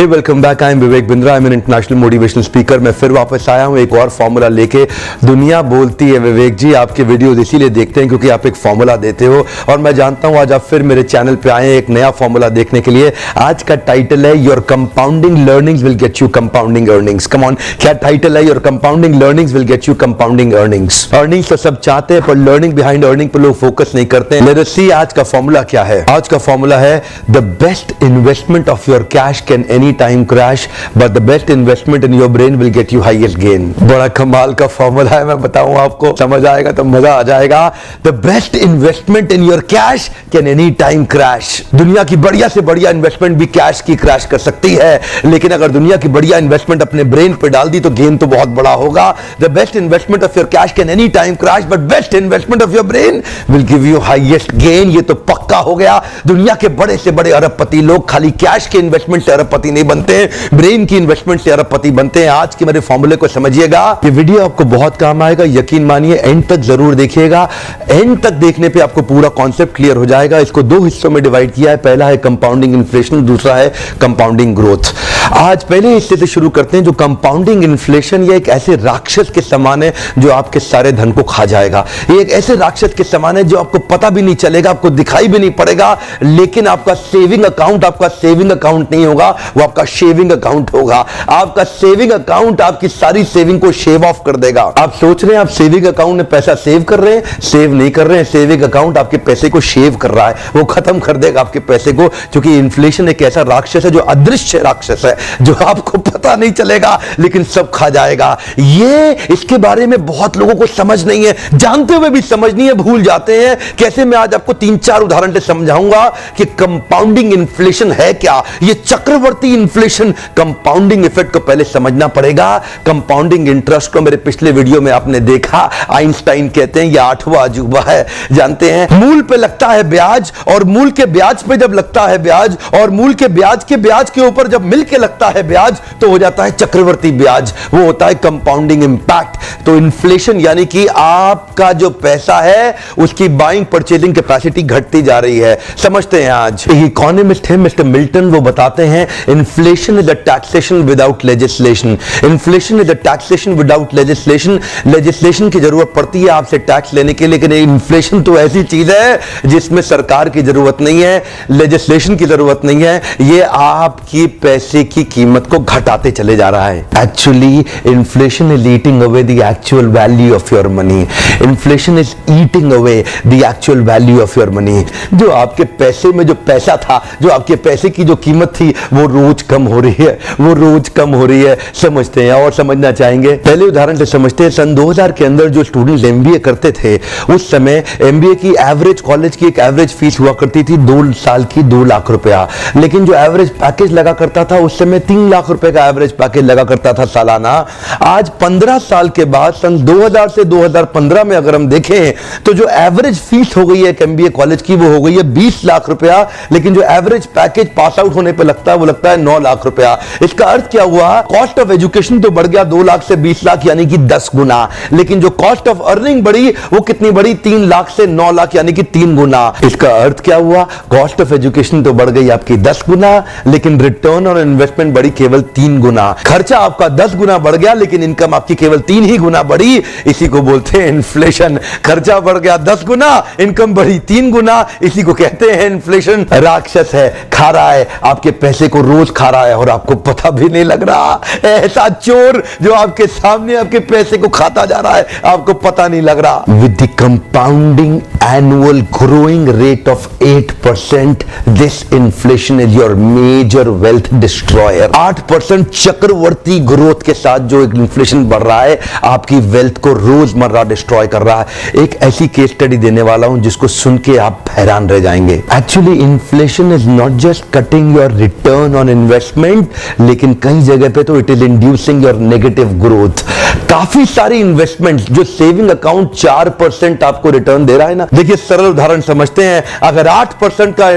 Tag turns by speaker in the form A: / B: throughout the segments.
A: Hey welcome back, I am Vivek Bindra, I am an international motivational speaker. मैं फिर वापस आया हूं एक और फॉर्मूला लेके। दुनिया बोलती है विवेक जी आपके वीडियोस इसीलिए देखते हैं क्योंकि आप एक फॉर्मूला देते हो, और मैं जानता हूं आज आप फिर मेरे चैनल पे आए हैं एक नया फॉर्मूला देखने के लिए। आज का टाइटल है your compounding learnings will get you compounding earnings. Come on, क्या टाइटल है? Your compounding learnings will get you compounding earnings. Earnings तो सब चाहते हैं पर लर्निंग बिहाइंड अर्निंग पर लोग फोकस नहीं करते हैं। लेट अस सी आज का फॉर्मूला क्या है। आज का फॉर्मूला है the best investment of your cash can any time crash but the best investment in your brain will get you highest gain. बड़ा कमाल का फॉर्मूला है, मैं बताऊं आपको, समझ आएगा तो मजा आ जाएगा। The best investment in your cash can any time crash. दुनिया की बढ़िया से बढ़िया इन्वेस्टमेंट भी कैश की क्रैश कर सकती है, लेकिन अगर दुनिया की बढ़िया इन्वेस्टमेंट अपने ब्रेन पे डाल दी तो गेन तो बहुत बड़ा होगा। The best investment of your cash can any time crash but best investment of your brain will give you highest gain. ये तो पक्का हो गया। दुनिया के बड़े से बड़े अरबपति लोग खाली कैश के इन्वेस्टमेंट से अरबपति नहीं बनते, ब्रेन की इन्वेस्टमेंट से अरबपति बनते हैं। आज के मेरे फॉर्मूले को समझिएगा, ये वीडियो आपको बहुत काम आएगा, यकीन मानिए। एंड तक जरूर देखिएगा, एंड तक देखने पे आपको पूरा कॉन्सेप्ट क्लियर हो जाएगा। इसको दो हिस्सों में डिवाइड किया है, पहला है कंपाउंडिंग इन्फ्लेशन, दूसरा है कंपाउंडिंग ग्रोथ। आज पहले हिस्से से शुरू करते हैं। जो कंपाउंडिंग इन्फ्लेशन ये एक ऐसे राक्षस के समान है जो आपके सारे धन को खा जाएगा। ये एक ऐसे राक्षस के समान है जो आपको पता भी नहीं चलेगा, आपको दिखाई भी नहीं पड़ेगा, लेकिन आपका सेविंग अकाउंट नहीं होगा, वो आपका शेविंग अकाउंट होगा। आपका सेविंग अकाउंट आपकी सारी सेविंग को शेव ऑफ कर देगा। आप सोच रहे हैं आप सेविंग अकाउंट में पैसा सेव कर रहे हैं, सेव नहीं कर रहे हैं। सेविंग अकाउंट आपके पैसे को शेव कर रहा है, वो खत्म कर देगा आपके पैसे को, क्योंकि इन्फ्लेशन एक ऐसा राक्षस है जो अदृश्य राक्षस है, जो आपको पता नहीं चलेगा लेकिन सब खा जाएगा। ये इसके बारे में बहुत लोगों को समझ नहीं है, जानते हुए भी समझ नहीं है, भूल जाते हैं। कैसे? मैं आज आपको 3-4 उदाहरण से समझाऊंगा कि कंपाउंडिंग इन्फ्लेशन है क्या। ये चक्रवर्ती इन्फ्लेशन, कंपाउंडिंग इफेक्ट को पहले समझना पड़ेगा। कंपाउंडिंग इंटरेस्ट को मेरे पिछले वीडियो में आपने देखा, आइंस्टाइन कहते हैं यह 8वां अजूबा है। जानते हैं मूल पे लगता है ब्याज, और मूल के ब्याज पे जब लगता है ब्याज, और मूल के ब्याज के ऊपर जब मिलके लगता है ब्याज, तो हो जाता है चक्रवर्ती ब्याज, वो होता है कंपाउंडिंग इंपैक्ट। तो इन्फ्लेशन यानी कि आपका जो पैसा है उसकी बाइंग परचेजिंग कैपेसिटी घटती जा रही है। समझते हैं आज एक इकोनॉमिस्ट है मिस्टर मिल्टन, वो बताते हैं inflation is the taxation without legislation. Inflation is the taxation without legislation. Legislation की जरूरत पड़ती है आपसे टैक्स लेने के लिए, लेकिन इन्फ्लेशन तो ऐसी चीज है जिसमें सरकार की जरूरत नहीं है, लेजिस्लेशन की जरूरत नहीं है, ये आपकी पैसे की कीमत को घटाते चले जा रहा है। Actually inflation is eating away the actual value of your money. Inflation is eating away the actual value of your money. जो आपके पैसे में जो पैसा था, जो आपके पैसे की जो कीमत थी, वो रोज कम हो रही है, वो रोज कम हो रही है। समझते हैं और समझना चाहेंगे। पहले उदाहरण से समझते हैं। सन 2000 के अंदर जो स्टूडेंट एमबीए करते थे, उस समय एमबीए की एवरेज, कॉलेज की एक एवरेज फीस हुआ करती थी 2 साल की 2 लाख रुपया, लेकिन जो एवरेज पैकेज लगा करता था उस समय 3 लाख रुपए का एवरेज पैकेज लगा करता था सालाना। आज 15 साल के बाद सन 2000 से 2015 में अगर हम देखें तो जो एवरेज फीस हो गई है एमबीए कॉलेज की, वो हो गई है 20 लाख रुपया, लेकिन जो एवरेज पैकेज पास आउट होने पे लगता है वो लगता है 9 लाख रुपया। इसका अर्थ क्या हुआ? कॉस्ट ऑफ एजुकेशन तो बढ़ गया 2 लाख से 20 लाख यानी कि 10 गुना, लेकिन जो कॉस्ट ऑफ अर्निंग बढ़ी वो कितनी बढ़ी? 3 लाख से 9 लाख यानी कि 3 गुना। इसका अर्थ क्या हुआ? कॉस्ट ऑफ एजुकेशन तो बढ़ गई आपकी 10 गुना, लेकिन रिटर्न ऑन इन्वेस्टमेंट बढ़ी केवल 3 गुना। खर्चा आपका 10 गुना बढ़ गया, लेकिन इनकम आपकी केवल 3 ही गुना बढ़ी। इसी को बोलते हैं इन्फ्लेशन। खर्चा बढ़ गया 10 गुना, इनकम बढ़ी 3 गुना, इसी को कहते हैं इन्फ्लेशन। राक्षस है, खा रहा है, आपके पैसे को रोज खा रहा है और आपको पता भी नहीं लग रहा। ऐसा चोर जो आपके सामने आपके पैसे को खाता जा रहा है, आपको पता नहीं लग रहा। With the compounding annual growing rate of 8%, this inflation is your major wealth destroyer. 8% चक्रवर्ती ग्रोथ के साथ जो इन्फ्लेशन बढ़ रहा है, आपकी वेल्थ को रोजमर्रा डिस्ट्रॉय कर रहा है। एक ऐसी केस स्टडी देने वाला हूं जिसको सुन के आप हैरान रह जाएंगे। Actually inflation is not just cutting your return on investment, लेकिन कई जगह पे तो it is inducing your negative growth. काफी सारी इन्वेस्टमेंट जो सेविंग अकाउंट 4% आपको रिटर्न दे रहा है ना, देखिए सरल उदाहरण समझते हैं। अगर 8% का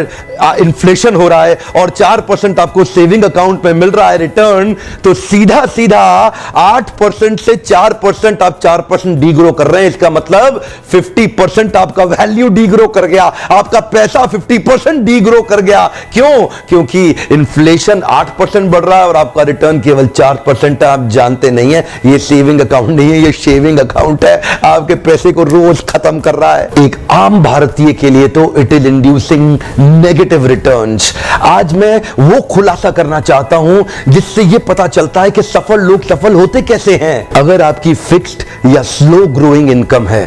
A: इन्फ्लेशन हो रहा है और 4% आपको सेविंग अकाउंट में मिल रहा है रिटर्न, तो सीधा सीधा 8% से 4% आप 4% डीग्रो कर रहे हैं। इसका मतलब 50% आपका वैल्यू डीग्रो कर गया, आपका पैसा 50% डीग्रो कर गया। क्यों? क्योंकि इन्फ्लेशन इन्फ्लेशन 8% बढ़ रहा है और आपका रिटर्न केवल 4% है। आप जानते नहीं है ये सेविंग अकाउंट नहीं है, ये शेविंग अकाउंट है। आपके पैसे को रोज खत्म कर रहा है। एक आम भारतीय के लिए तो it is inducing negative returns. आज मैं वो खुलासा करना चाहता हूं जिससे ये पता चलता है कि सफल लोग सफल होते कैसे हैं। अगर आपकी फिक्स्ड या स्लो ग्रोइंग इनकम है,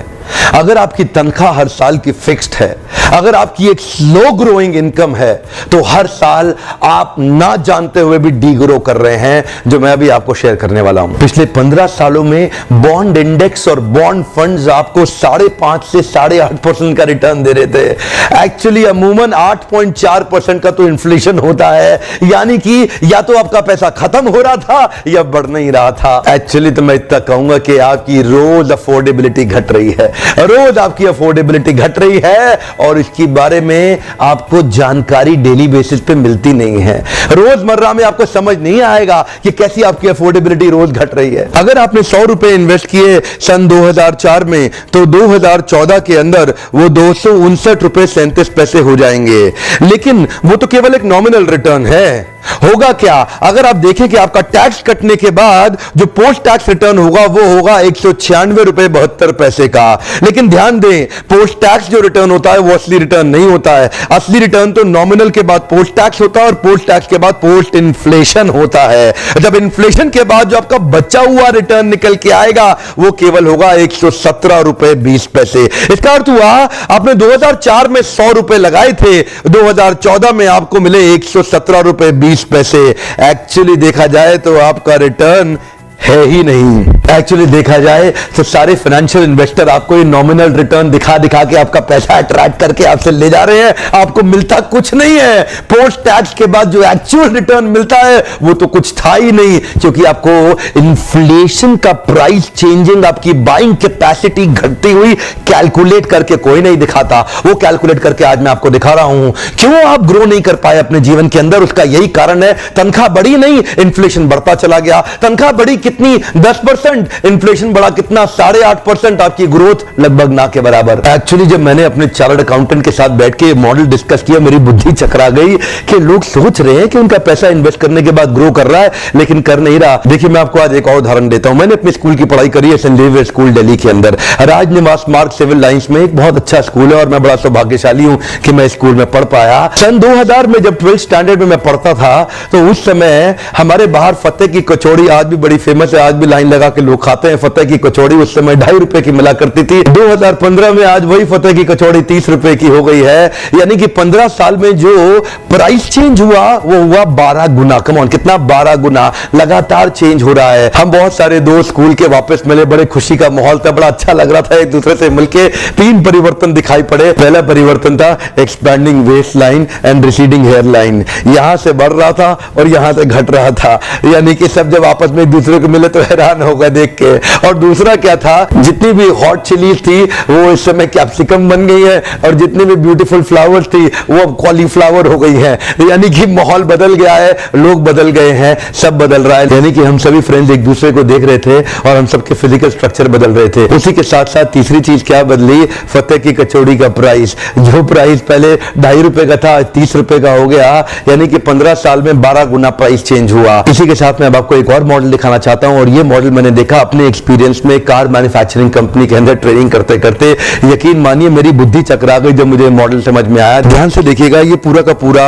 A: अगर आपकी तनख्वाह हर साल की फिक्स्ड है, अगर आपकी एक स्लो ग्रोइंग इनकम है, तो हर साल आप ना जानते हुए भी डी ग्रो कर रहे हैं, जो मैं अभी आपको शेयर करने वाला हूं। पिछले 15 सालों में बॉन्ड इंडेक्स और बॉन्ड फंड्स आपको 5.5 से 8.5% का रिटर्न दे रहे थे। एक्चुअली अमूमन 8.4% का तो इन्फ्लेशन होता है, यानी कि या तो आपका पैसा खत्म हो रहा था या बढ़ नहीं रहा था। एक्चुअली तो मैं इतना कहूंगा कि आपकी रोज अफोर्डेबिलिटी घट रही है, रोज आपकी अफोर्डेबिलिटी घट रही है और इसके बारे में आपको जानकारी डेली बेसिस पे मिलती नहीं है। रोजमर्रा में आपको समझ नहीं आएगा कि कैसी आपकी अफोर्डेबिलिटी रोज घट रही है। अगर आपने 100 रुपए इन्वेस्ट किए सन 2004 में, तो 2014 के अंदर वो 259 रुपए 37 पैसे हो जाएंगे। लेकिन वो तो केवल एक नॉमिनल रिटर्न है। होगा क्या अगर आप देखें कि आपका टैक्स कटने के बाद जो पोस्ट टैक्स रिटर्न होगा वो होगा 196 रुपए 72 पैसे का। लेकिन ध्यान दें, पोस्ट टैक्स जो रिटर्न होता है वो असली रिटर्न नहीं होता है। असली रिटर्न तो नॉमिनल के बाद पोस्ट टैक्स होता है और पोस्ट टैक्स के बाद पोस्ट इन्फ्लेशन होता है। जब इन्फ्लेशन के बाद जो आपका बचा हुआ रिटर्न निकल के आएगा वो केवल होगा 117 रुपए 20 पैसे। इसका अर्थ हुआ आपने 2004 में 100 रुपए लगाए थे, 2014 में आपको मिले 117 रुपए 20 पैसे। एक्चुअली देखा जाए तो आपका रिटर्न है ही नहीं। एक्चुअली देखा जाए तो सारे फाइनेंशियल इन्वेस्टर आपको ये नॉमिनल रिटर्न दिखा दिखा के आपका पैसा अट्रैक्ट करके आपसे ले जा रहे हैं, आपको मिलता कुछ नहीं है। पोस्ट टैक्स के बाद जो एक्चुअल रिटर्न मिलता है वो तो कुछ था ही नहीं, क्योंकि आपको इन्फ्लेशन का प्राइस चेंजिंग, आपकी बाइंग कैपेसिटी घटती हुई कैलकुलेट करके कोई नहीं दिखाता। वो कैलकुलेट करके आज मैं आपको दिखा रहा हूं। क्यों आप ग्रो नहीं कर पाए अपने जीवन के अंदर, उसका यही कारण है तनख्वाह बढ़ी नहीं, इन्फ्लेशन बढ़ता चला गया। तनख्वाह बढ़ी कितनी? 10%। इन्फ्लेशन बढ़ा कितना? 8.5%। आपकी ग्रोथ लगभग ना के बराबर। एक्चुअली जब मैंने अपने चार्टर्ड अकाउंटेंट के साथ बैठ के मॉडल डिस्कस किया, मेरी बुद्धि चकरा गई कि लोग सोच रहे हैं कि उनका पैसा इन्वेस्ट करने के बाद ग्रो कर रहा है, लेकिन कर नहीं रहा। देखिए मैं आपको आज एक और उदाहरण देता हूं। मैंने अपनी स्कूल की पढ़ाई करी है सेंट जेवियर स्कूल दिल्ली के अंदर। राजनिवास मार्ग सिविल लाइंस में एक बहुत अच्छा स्कूल है और मैं बड़ा सौभाग्यशाली हूं कि मैं स्कूल में पढ़ पाया। सन 2000 में जब 12th स्टैंडर्ड में मैं पढ़ता था तो उस समय हमारे बाहर फतेह की कचौड़ी आज भी बड़ी फेमस है, आज भी लाइन लगा के लोग खाते हैं फतेह की कचौड़ी। उस समय 2.5 रुपए की मिला करती थी। 2015 में आज वही फतेह की कचौड़ी 30 रुपए की हो गई है। यानी कि 15 साल में जो प्राइस चेंज हुआ वो हुआ 12 गुना। कम ऑन, कितना? 12 गुना लगातार चेंज हो रहा है। हम बहुत सारे दोस्त स्कूल के वापस मिले, बड़े खुशी का माहौल था, बड़ा अच्छा लग रहा था एक दूसरे से मिलके। 3 परिवर्तन दिखाई पड़े। पहला परिवर्तन था expanding waist line and receding hair line. यहां से बढ़ रहा था और यहां से घट रहा था, यानी कि सब जब आपस में एक दूसरे को मिले तो हैरान हो गए देख के। और दूसरा क्या था, जितनी भी हॉट चिलीज थी वो इस समय कैप्सिकम बन गई है और जितनी भी ब्यूटीफुल फ्लावर्स थी वो अब कॉलीफ्लावर हो गई है। यानी कि माहौल बदल गया है, लोग बदल गए हैं, सब बदल रहा है। यानी कि हम सभी फ्रेंड्स एक दूसरे को देख रहे थे और हम सबके फिजिकल स्ट्रक्चर बदल रहे थे। उसी के साथ साथ तीसरी चीज क्या बदली? फतेह की कचौड़ी का प्राइस। जो प्राइस पहले 2.5 रुपए का था 30 रुपए का हो गया, यानी कि 15 साल में 12 गुना प्राइस चेंज हुआ। इसी के साथ मैं अब आपको एक और मॉडल दिखाना चाहता हूं और ये मॉडल मैंने देखा अपने एक्सपीरियंस में कार मैन्युफैक्चरिंग कंपनी के अंदर ट्रेनिंग करते करते। यकीन मानिए मेरी बुद्धि चकरा गई जब मुझे मॉडल समझ में आया। ध्यान से देखिएगा, ये पूरा का पूरा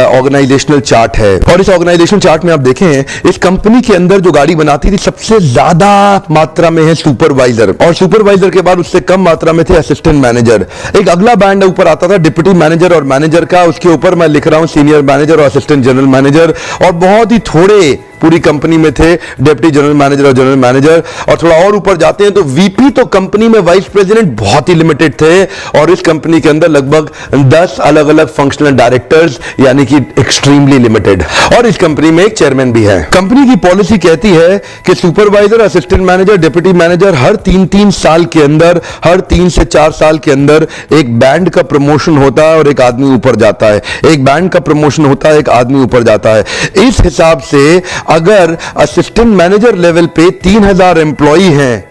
A: ऑर्गेनाइजेशनल चार्ट है और इस ऑर्गेनाइजेशनल चार्ट में आप देखें इस कंपनी के अंदर जो गाड़ी बनाती थी सबसे ज्यादा मात्रा में है सुपरवाइजर, और सुपरवाइजर के बाद उससे कम मात्रा में थे असिस्टेंट मैनेजर। एक अगला बैंड ऊपर आता था डिप्टी मैनेजर और मैनेजर का, उसके ऊपर मैं लिख रहा हूं सीनियर मैनेजर और असिस्टेंट जनरल मैनेजर, और बहुत ही थोड़े पूरी कंपनी में थे डिप्टी जनरल मैनेजर और जनरल मैनेजर। और थोड़ा और ऊपर जाते हैं तो वीपी, तो कंपनी में वाइस प्रेसिडेंट बहुत ही लिमिटेड थे और इस कंपनी के अंदर लगभग 10 अलग अलग फंक्शनल डायरेक्टर्स, यानी कि एक्सट्रीमली लिमिटेड। और इस कंपनी में एक चेयरमैन भी है। कंपनी की पॉलिसी कहती है कि supervisor, assistant manager, deputy manager हर 3-3 साल के अंदर, हर 3 से 4 साल के अंदर एक बैंड का प्रमोशन होता है और एक आदमी ऊपर जाता है। एक बैंड का प्रमोशन होता है, एक आदमी ऊपर जाता है। इस हिसाब से अगर असिस्टेंट मैनेजर लेवल पे 3000 एम्प्लॉई हैं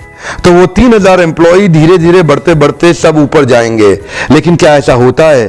A: तो वो 3000 एम्प्लॉई धीरे धीरे बढ़ते बढ़ते सब ऊपर जाएंगे। लेकिन क्या ऐसा होता है?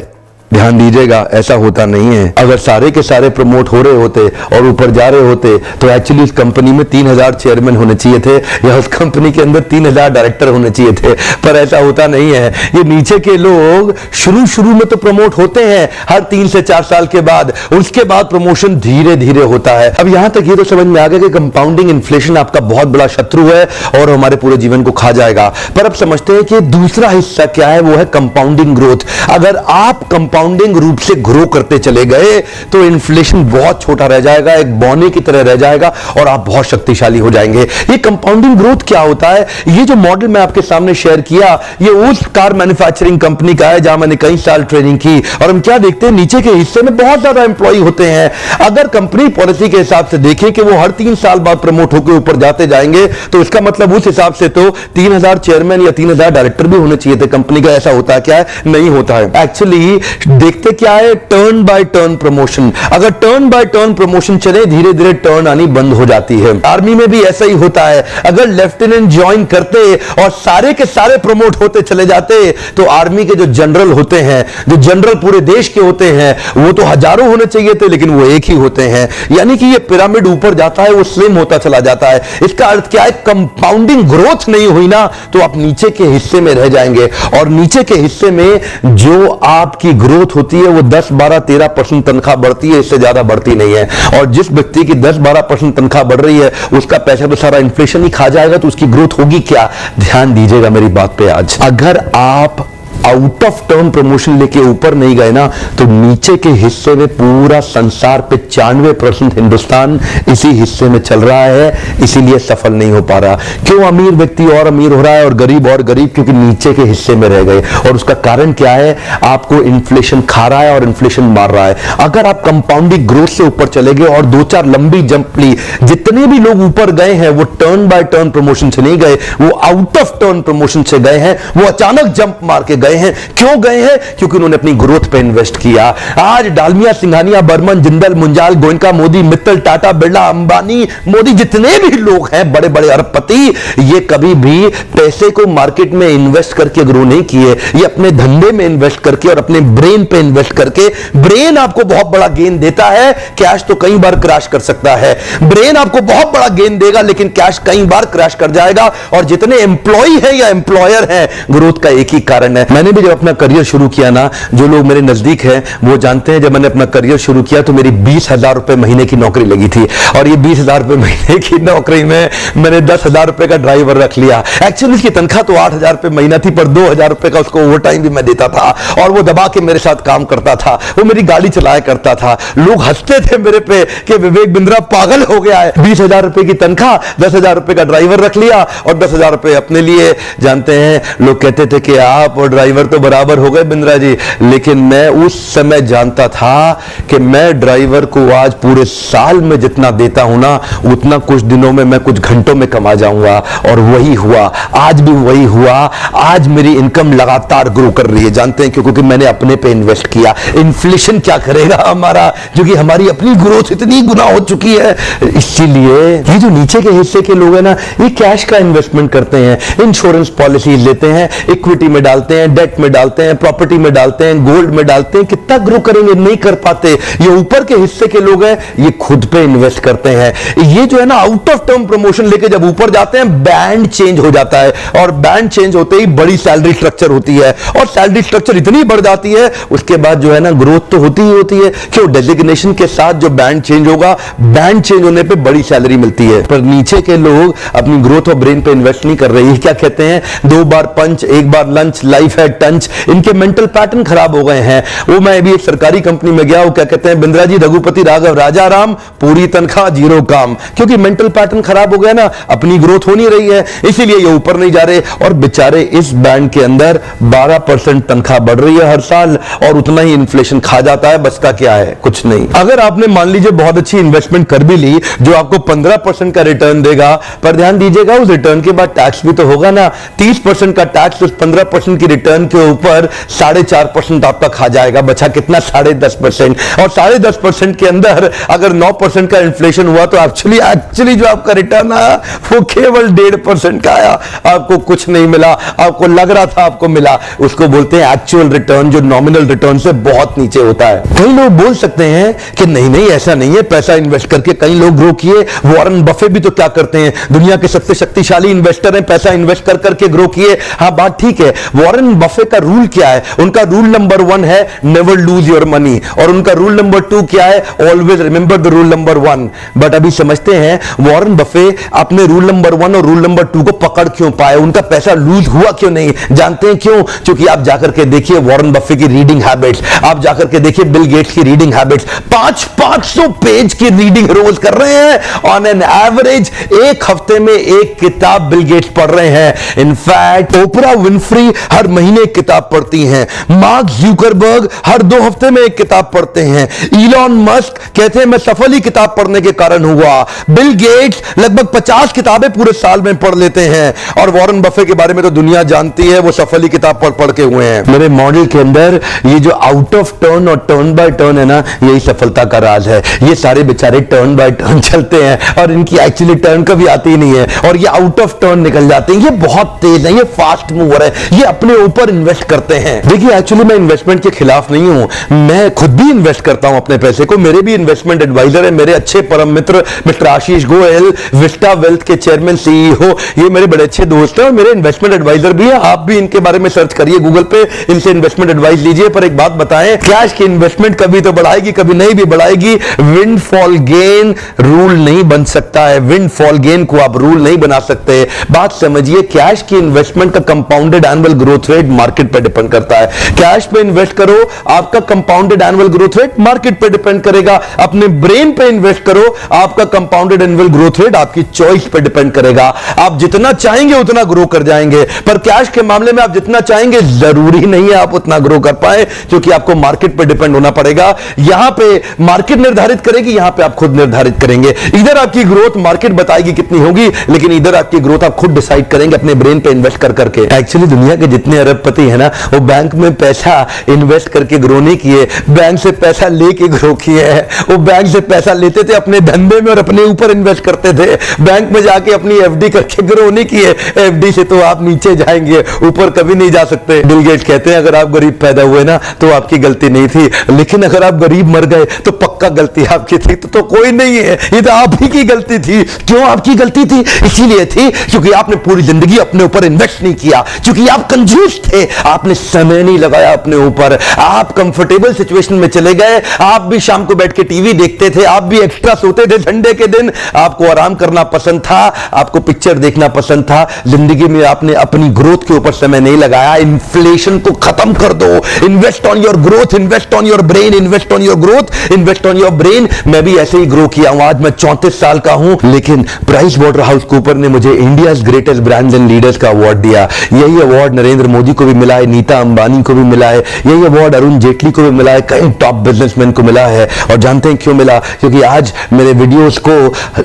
A: ध्यान दीजिएगा, ऐसा होता नहीं है। अगर सारे के सारे प्रमोट हो रहे होते और ऊपर जा रहे होते तो एक्चुअली इस कंपनी में 3000 चेयरमैन होने चाहिए थे या उस कंपनी के अंदर 3000 डायरेक्टर होने चाहिए थे, पर ऐसा होता नहीं है। ये नीचे के लोग शुरू में तो प्रमोट होते हैं हर 3 से 4 साल के बाद, उसके बाद प्रमोशन धीरे धीरे होता है। अब यहां तक ये तो समझ में आ गया कि कंपाउंडिंग इन्फ्लेशन आपका बहुत बड़ा शत्रु है और हमारे पूरे जीवन को खा जाएगा। पर अब समझते हैं कि दूसरा हिस्सा क्या है, वो है कंपाउंडिंग ग्रोथ। अगर आप कंपाउंडिंग रूप से ग्रो करते चले गए तो इन्फ्लेशन बहुत छोटा रह जाएगा, एक बौने की तरह रह जाएगा और आप बहुत शक्तिशाली हो जाएंगे। ये कंपाउंडिंग ग्रोथ क्या होता है? ये जो मॉडल मैं आपके सामने शेयर किया, ये उस कार मैन्युफैक्चरिंग कंपनी का है जहां मैंने कई साल ट्रेनिंग की और हम क्या देखते हैं, नीचे के हिस्से में बहुत ज्यादा एम्प्लॉय होते हैं। अगर कंपनी पॉलिसी के हिसाब से देखें कि वो हर 3 साल बाद प्रमोट होकर ऊपर जाते जाएंगे तो इसका मतलब उस हिसाब से तो 3000 चेयरमैन या 3000 डायरेक्टर भी होने चाहिए थे कंपनी का। ऐसा होता है क्या है? नहीं होता है। एक्चुअली देखते क्या है, टर्न बाय टर्न प्रमोशन। अगर टर्न बाय टर्न प्रमोशन चले, धीरे धीरे टर्न आनी बंद हो जाती है। आर्मी में भी ऐसा ही होता है। अगर लेफ्टिनेंट ज्वाइन करते और सारे के सारे प्रमोट होते चले जाते तो आर्मी के जो जनरल होते हैं, जो जनरल पूरे देश के होते हैं, वो तो हजारों होने चाहिए थे लेकिन वो एक ही होते हैं। यानी कि ये पिरामिड ऊपर जाता है, वो स्लिम होता चला जाता है। इसका अर्थ क्या है? कंपाउंडिंग ग्रोथ नहीं हुई ना तो आप नीचे के हिस्से में रह जाएंगे और नीचे के हिस्से में जो आपकी ग्रोथ होती है वो 10, 12, 13% तनख्वाह बढ़ती है, इससे ज्यादा बढ़ती नहीं है। और जिस व्यक्ति की 10, 12% तनख्वाह बढ़ रही है उसका पैसा तो सारा इन्फ्लेशन ही खा जाएगा, तो उसकी ग्रोथ होगी क्या? ध्यान दीजिएगा मेरी बात पे। आज अगर आप आउट ऑफ टर्न प्रमोशन लेके ऊपर नहीं गए ना तो नीचे के हिस्से में पूरा संसार पे 95% हिंदुस्तान इसी हिस्से में चल रहा है, इसीलिए सफल नहीं हो पा रहा। क्यों अमीर व्यक्ति और अमीर हो रहा है और गरीब और गरीब? क्योंकि नीचे के हिस्से में रह गए। और उसका कारण क्या है? आपको इन्फ्लेशन खा रहा है और इन्फ्लेशन मार रहा है। अगर आप कंपाउंडिंग ग्रोथ से ऊपर चले गए और 2-4 लंबी जंप ली, जितने भी लोग ऊपर गए हैं वो टर्न बाय टर्न प्रमोशन से नहीं गए, वो आउट ऑफ टर्न प्रमोशन से गए हैं, वो अचानक जंप मार के गए हैं। क्यों गए हैं? क्योंकि उन्होंने अपनी ग्रोथ पे इन्वेस्ट किया। आज डालमिया, सिंघानिया, बर्मन, जिंदल, मुंजाल, गोयनका, मोदी, मित्तल, टाटा, बिरला, अंबानी, मोदी, जितने भी लोग हैं बड़े बड़े अरबपति, ये कभी भी पैसे को मार्केट में इन्वेस्ट करके ग्रो नहीं किए। ये अपने धंधे में इन्वेस्ट करके और अपने ब्रेन पे इन्वेस्ट करके। ब्रेन आपको बहुत बड़ा गेन देता है, कैश तो कई बार क्रैश कर सकता है। ब्रेन आपको बहुत बड़ा गेन देगा लेकिन कैश कई बार क्रैश कर जाएगा। और जितने एम्प्लॉय हैं या एम्प्लॉयर हैं, ग्रोथ का एक ही कारण है। मैंने भी जब अपना करियर शुरू किया ना, जो लोग मेरे नजदीक हैं वो जानते हैं, जब मैंने अपना करियर शुरू किया तो मेरी 20,000 रुपए महीने की नौकरी लगी थी। और ये 20,000 रुपए महीने की नौकरी में मैंने 10,000 रुपए का ड्राइवर रख लिया। एक्चुअली उसकी तनख्वाह तो 8,000 रुपए महीना थी, पर 2,000 रुपए का उसको ओवर टाइम भी मैं देता था और वो दबा के मेरे साथ काम करता था। वो मेरी गाड़ी चलाया करता था। लोग हंसते थे मेरे पे कि विवेक बिंद्रा पागल हो गया है। 20,000 रुपए की तनख्वाह, 10,000 रुपए का ड्राइवर रख लिया और 10,000 रुपए अपने लिए। जानते हैं, लोग कहते थे कि आप और ड्राइवर तो बराबर हो गए बिंद्रा जी, लेकिन मैं उस समय जानता था कि मैं ड्राइवर को आज पूरे साल में जितना देता हूं ना, उतना कुछ दिनों में मैं कुछ घंटों में कमा जाऊंगा। और वही हुआ, आज भी वही हुआ। आज मेरी इनकम लगातार ग्रो कर रही है। जानते हैं क्यों? क्योंकि मैंने अपने पे इन्वेस्ट किया। इन्फ्लेशन क्या करेगा हमारा, क्योंकि हमारी अपनी ग्रोथ इतनी गुना हो चुकी है। इसीलिए ये जो नीचे के हिस्से के लोग हैं ना, ये कैश का इन्वेस्टमेंट करते हैं, इंश्योरेंस पॉलिसीज लेते हैं, इक्विटी में डालते हैं, डेट में डालते हैं, प्रॉपर्टी में डालते हैं, गोल्ड में डालते हैं। कितना ग्रो करेंगे? नहीं कर पाते। ये ऊपर के हिस्से के लोग हैं, ये खुद पे इन्वेस्ट करते हैं। ये जो है ना, आउट ऑफ टर्म प्रमोशन लेके जब ऊपर जाते हैं, बैंड चेंज हो जाता है और बैंड चेंज होते ही बड़ी सैलरी स्ट्रक्चर होती है और सैलरी स्ट्रक्चर इतनी बढ़ जाती है, उसके बाद जो है ना, ग्रोथ तो होती ही होती है। क्यों? डेजिग्नेशन के साथ जो बैंड चेंज होगा, बैंड चेंज होने पे बड़ी सैलरी मिलती है। पर नीचे के लोग अपनी ग्रोथ और ब्रेन पे इन्वेस्ट नहीं कर रहे। क्या कहते हैं? 2 बार पंच, 1 बार लंच, लाइफ है टंच। इनके मेंटल पैटर्न खराब हो गए हैं। वो मैं भी एक सरकारी कंपनी में गया, वो क्या कहते हैं, बिंद्रा जी, रघुपति राघव राजा राम, पूरी तनख्वाह, जीरो काम। क्योंकि मेंटल पैटर्न खराब हो गया ना, अपनी ग्रोथ हो नहीं रही है, इसीलिए ये ऊपर नहीं जा रहे। और बेचारे इस बैंड के अंदर 12% तनख्वाह बढ़ रही है हर साल और उतना ही इन्फ्लेशन खा जाता है। बचता क्या है? कुछ नहीं। अगर आपने मान लीजिए बहुत अच्छी इन्वेस्टमेंट कर भी ली जो आपको 15% का रिटर्न देगा, पर ध्यान दीजिएगा उस रिटर्न के बाद टैक्स भी तो होगा ना। 30% का टैक्स उस 15% की रिटर्न के ऊपर 4.5% आपका खा जाएगा। बचा कितना? 10.5%। और 10.5% के अंदर अगर 9% का इन्फ्लेशन हुआ तो एक्चुअली जो आपका रिटर्न आया वो केवल 1.5% का आया। आपको कुछ नहीं मिला, आपको लग रहा था आपको मिला, उसको बोलते हैं एक्चुअल रिटर्न, जो नॉमिनल रिटर्न से बहुत नीचे होता है। कई लोग बोल सकते हैं कि नहीं नहीं ऐसा नहीं है, पैसा इन्वेस्ट करके कई लोग ग्रो किए। वॉरेन बफे भी तो क्या करते हैं, दुनिया के सबसे शक्तिशाली इन्वेस्टर हैं, पैसा इन्वेस्ट कर करके ग्रो किए। हाँ बात ठीक है। वॉरेन बफे का रूल क्या है? उनका रूल नंबर 1 है नेवर लूज योर मनी, और उनका रूल नंबर 2 क्या है? Always remember the rule number 1। But अभी समझते हैं वॉरेन बफे अपने रूल नंबर 1 और रूल नंबर 2 को पकड़ क्यों पाए, उनका पैसा लूज हुआ क्यों नहीं? जानते हैं क्यों? क्योंकि आप जाकर के देखिए वॉरेन बफे की रीडिंग हैबिट्स, आप जाकर के देखिए बिल गेट्स की रीडिंग हैबिट्स, 500 पेज की रीडिंग रोज कर रहे हैं। ऑन एन एवरेज एक हफ्ते में एक किताब बिल गेट्स पढ़ रहे हैं। इनफैक्ट ओपरा विनफ्री हर महीने एक किताब पढ़ती हैं। मार्क ज़ुकरबर्ग हर 2 हफ्ते में एक किताब पढ़ते हैं। इलॉन मस्क कहते हैं मैं सफल ही किताब पढ़ने के कारण हुआ। बिल गेट्स लगभग 50 किताबें पूरे साल में पढ़ लेते हैं। और वॉरेन बफे के बारे में तो दुनिया जानती है, वो सफल ही किताब पढ़ के हुए हैं। मेरे मॉडल के अंदर ये जो आउट ऑफ टर्न और टर्न बाय टर्न है ना, यही सफलता का राज है। ये सारे बेचारे टर्न बाय टर्न चलते हैं और इनकी एक्चुअली टर्न कभी आती नहीं है, और ये आउट ऑफ टर्न निकल जाते हैं। ये बहुत तेज है, ये फास्ट मूवर है, ये अपने ऊपर इन्वेस्ट करते हैं। देखिए एक्चुअली मैं इन्वेस्टमेंट के खिलाफ नहीं हूं, मैं खुद भी इन्वेस्ट करता हूं अपने पैसे को। मेरे भी इन्वेस्टमेंट एडवाइजर है, मेरे अच्छे परम मित्र mister Ashish Goyal, Vista wealth के चेयरमैन सीईओ, ये मेरे बड़े अच्छे दोस्त हैं और मेरे इन्वेस्टमेंट एडवाइजर भी है। आप भी इनके बारे में सर्च करिए गूगल पे, इनसे इन्वेस्टमेंट एडवाइस लीजिए। पर एक बात बताएं, कैश की इन्वेस्टमेंट कभी तो बढ़ाएगी कभी नहीं भी बढ़ाएगी। विंडफॉल गेन रूल नहीं बन सकता है, विंडफॉल गेन को आप रूल नहीं बना सकते। बात समझिए, कैश की इन्वेस्टमेंट का compounded annual growth rate market पे डिपेंड करता है। कैश पे इन्वेस्ट करो, आपका compounded annual growth rate market पे डिपेंड करेगा। अपने ब्रेन पे इन्वेस्ट करो, आपका कंपाउंडेड एनुअल ग्रोथ रेट आपकी चॉइस पे डिपेंड करेगा। आप जितना चाहेंगे उतना ग्रो कर जाएंगे, पर कैश के मामले में आप जितना चाहेंगे जरूरी नहीं है आप उतना ग्रो कर पाए, क्योंकि आपको मार्केट पे डिपेंड होना पड़ेगा। यहां पे मार्केट निर्धारित करेगी, यहां पे आप खुद निर्धारित करेंगे। इधर आपकी ग्रोथ मार्केट बताएगी कितनी होगी, लेकिन इधर आपकी ग्रोथ आप खुद डिसाइड करेंगे अपने ब्रेन पे इन्वेस्ट कर करके। एक्चुअली दुनिया के जितने अरबपति है ना, वो बैंक में पैसा इन्वेस्ट करके ग्रो नहीं किए, बैंक से पैसा लेके ग्रो किए हैं। वो बैंक से पैसा लेते थे अपने धंधे में और अपने ऊपर इन्वेस्ट करते थे, बैंक में जाके अपनी एफडी करके ग्रो नहीं किए। एफडी से तो आप नीचे जाएंगे, ऊपर कभी नहीं जा सकते। बिल गेट्स कहते हैं अगर आप गरीब पैदा हुए ना तो आपकी गलती नहीं थी, लेकिन अगर आप गरीब मर गए तो पक्का गलती आपकी थी। तो कोई नहीं है, ये तो आप ही की गलती थी। क्यों आपकी गलती थी? इसीलिए थी क्योंकि आपने पूरी जिंदगी अपने ऊपर इन्वेस्ट नहीं किया, क्योंकि आप कंजूस थे, आपने समय नहीं लगाया अपने ऊपर। आप कंफर्टेबल सिचुएशन में चले गए, आप भी शाम को बैठ के टीवी देखते थे, आप भी एक्स्ट्रा सोते थे संडे के दिन, आपको आराम करना पसंद था, आपको पिक्चर देखना पसंद था। जिंदगी में आपने अपनी ग्रोथ के ऊपर समय नहीं लगाया। इन्फ्लेशन को खत्म कर दो, invest on your growth, invest on your brain, invest on your growth, invest on your brain. मैं भी ऐसे ही ग्रो किया हूं। आज मैं 34 साल का हूं, लेकिन प्राइस वाटर हाउस कूपर ने मुझे India's greatest brands and leaders का अवार्ड दिया। यही अवार्ड नरेंद्र मोदी को भी मिला है, नीता अंबानी को भी मिला है, यही अवार्ड अरुण जेटली को भी मिला है, कई टॉप बिजनेसमैन को मिला है। और जानते हैं क्यों मिला? क्योंकि आज मेरे वीडियोस को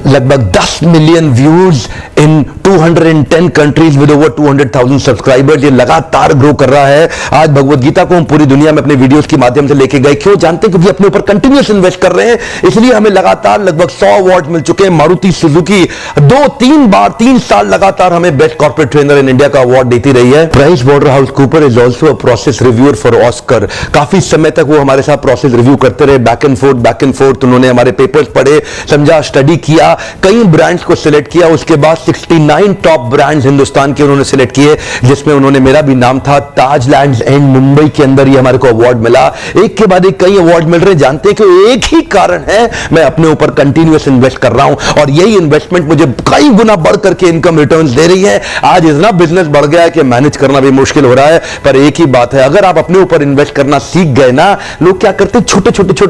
A: लगभग 10 million views in 210 countries with over 200,000 subscribers, ये लगातार ग्रो कर रहा है। आज भगवत गीता को हम पूरी दुनिया में अपने वीडियोस के माध्यम से लेके गए। क्यों? जानते हैं क्योंकि अपने ऊपर कंटिन्यूअस इन्वेस्ट कर रहे हैं, इसलिए हमें लगातार लगभग 100 अवार्ड मिल चुके हैं। मारुति सुजुकी 2-3 बार 3 साल लगातार हमें best corporate trainer in India का अवार्ड देती रही है। Price water house Cooper is also a process reviewer for Oscar. काफी समय तक वो हमारे साथ प्रोसेस रिव्यू करते रहे, बैक एंड फोर्थ। उन्होंने हमारे पेपर्स पढ़े, समझा, स्टडी किया, कई ब्रांड्स को सिलेक्ट किया। उसके बाद 69 टॉप ब्रांड्स हिंदुस्तान के उन्होंने सिलेक्ट किए, जिसमें उन्होंने मेरा भी नाम था। ताज लैंड्स एंड मुंबई के अंदर ये हमारे को अवार्ड मिला। एक के बाद एक कई अवार्ड मिल रहे हैं। जानते हैं कि एक ही कारण है, मैं अपने ऊपर कंटिन्यूअस इन्वेस्ट कर रहा हूं, और यही इन्वेस्टमेंट मुझे कई गुना बढ़ करके इनकम रिटर्न्स दे रही है। आज इतना बिजनेस बढ़ गया है कि मैनेज करना भी मुश्किल हो रहा है। पर एक ही बात है, अगर आप अपने ऊपर इन्वेस्ट करना सीख गए ना, लोग क्या करते हैं,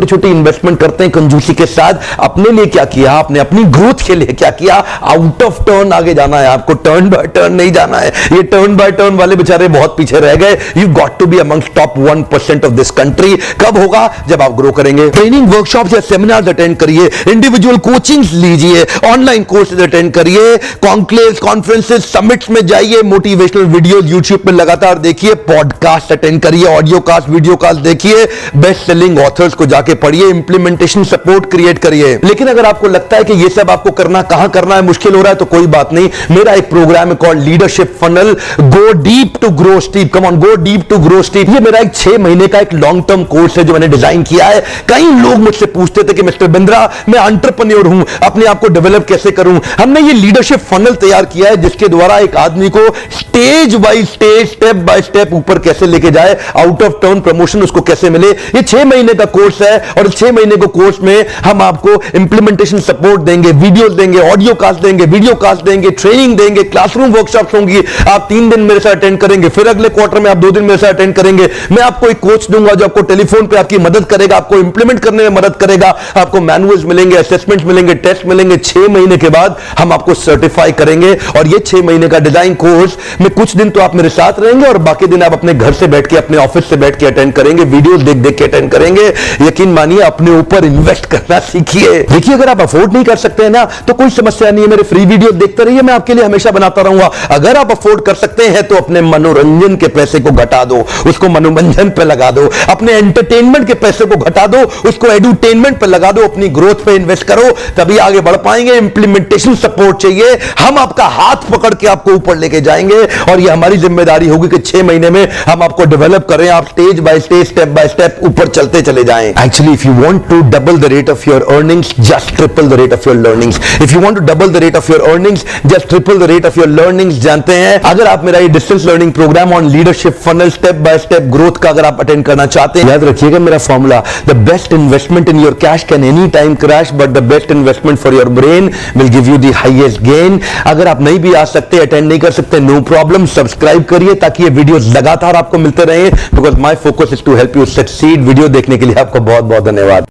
A: छोटे इन्वेस्टमेंट करते हैं कंजूसी के साथ। अपने लिए क्या किया आपने? अपनी ग्रोथ के लिए क्या किया? आउट ऑफ टर्न आगे जाना है आपको, टर्न बाय टर्न नहीं जाना है। ये टर्न बाय टर्न वाले बेचारे बहुत पीछे रह गए। You got to be amongst top 1% of this country. कब होगा? जब आप ग्रो करेंगे। ट्रेनिंग वर्कशॉप या सेमिनार अटेंड करिए, इंडिविजुअल कोचिंग्स लीजिए, ऑनलाइन कोर्सेज अटेंड करिए, कॉन्क्लेव्स, कॉन्फ्रेंसेस, समिट्स में जाइए, मोटिवेशनल वीडियोस यूट्यूब पे लगातार देखिए, पॉडकास्ट अटेंड करिए, ऑडियो कास्ट, वीडियो कास्ट देखिए, बेस्ट सेलिंग ऑथर्स को जाके पढ़िए, इंप्लीमेंटेशन सपोर्ट क्रिएट करिए। लेकिन अगर आपको लगता है कि ये सब आपको करना, कहां करना है, मुश्किल हो रहा है, तो कोई बात नहीं, मेरा एक programme program called Leadership Funnel. Go deep to grow steep. Come on, go deep to grow steep. ये मेरा एक 6 महीने का एक लॉन्ग टर्म कोर्स है जो मैंने डिजाइन किया है. कई लोग मुझसे पूछते थे कि मिस्टर बिंद्रा, मैं एंटरप्रेन्योर हूं, अपने आप को डेवलप कैसे करूं. हमने ये लीडरशिप फनल तैयार किया है जिसके द्वारा एक आदमी को stage by stage, step by step ऊपर कैसे लेके जाए, आउट ऑफ टर्न प्रमोशन उसको कैसे मिले. ये 6 महीने का कोर्स है और 6 महीने के कोर्स में हम आपको इंप्लीमेंटेशन सपोर्ट देंगे, वीडियोस देंगे, ऑडियो कास्ट देंगे, वीडियो कास्ट देंगे, ट्रेनिंग देंगे, क्लासरूम वर्कशॉप्स होंगी. आप 3 दिन मेरे साथ अटेंड करेंगे, फिर अगले क्वार्टर में आप 2 दिन मेरे साथ अटेंड करेंगे. मैं आपको एक कोच दूंगा जो आपको टेलीफोन पे आपकी मदद करेगा, आपको इंप्लीमेंट करने में मदद करेगा. आपको मैनुअल्स मिलेंगे, असेसमेंट्स मिलेंगे, टेस्ट मिलेंगे. 6 महीने के बाद हम आपको सर्टिफाई करेंगे. और ये 6 महीने का डिजाइन कोर्स में कुछ दिन तो आप मेरे साथ रहेंगे और बाकी दिन आप अपने घर से बैठ के, अपने ऑफिस से बैठ के अटेंड करेंगे, वीडियोस देख देख के अटेंड करेंगे. यकीन मानिए, अपने ऊपर इन्वेस्ट करना सीखिए. देखिए, अगर आप अफोर्ड नहीं कर सकते हैं ना तो कोई समस्या नहीं है, मेरे फ्री वीडियो देखते रहिए, मैं आपके लिए हमेशा बनाता रहूंगा. अगर आप अफोर्ड कर सकते हैं तो अपने मनोरंजन के पैसे को घटा दो, उसको मनोरंजन पे लगा दो. अपने एंटरटेनमेंट के पैसे को घटा दो, उसको एडुटेनमेंट पे लगा दो. अपनी ग्रोथ पे इन्वेस्ट करो, तभी आगे बढ़ पाएंगे. इंप्लीमेंटेशन सपोर्ट चाहिए, हम आपका हाथ पकड़ के आपको ऊपर लेके जाएंगे और ये हमारी जिम्मेदारी होगी कि 6 महीने में हम आपको डेवलप करें, आप stage by stage, step by step ऊपर चलते चले जाएं. Actually if you want to double the rate of your earnings, just triple the rate of your learnings. If you want to double the rate of your earnings, just triple the rate of your learnings. जानते हैं, अगर आप मेरा ये distance learning programme on leadership funnel step by step growth का अगर आप attend करना चाहते हैं, याद रखिएगा मेरा formula, the best investment in your cash can any time crash, but the best investment for your brain will give you the highest gain. अगर आप नहीं भी आ सकते, अटेंड नहीं कर सकते, नो प्रॉब्लम, सब्सक्राइब करिए ताकि ये वीडियोस लगातार आपको मिलते रहे, because my focus is to help you succeed. Video देखने के लिए आपको बहुत बहुत धन्यवाद.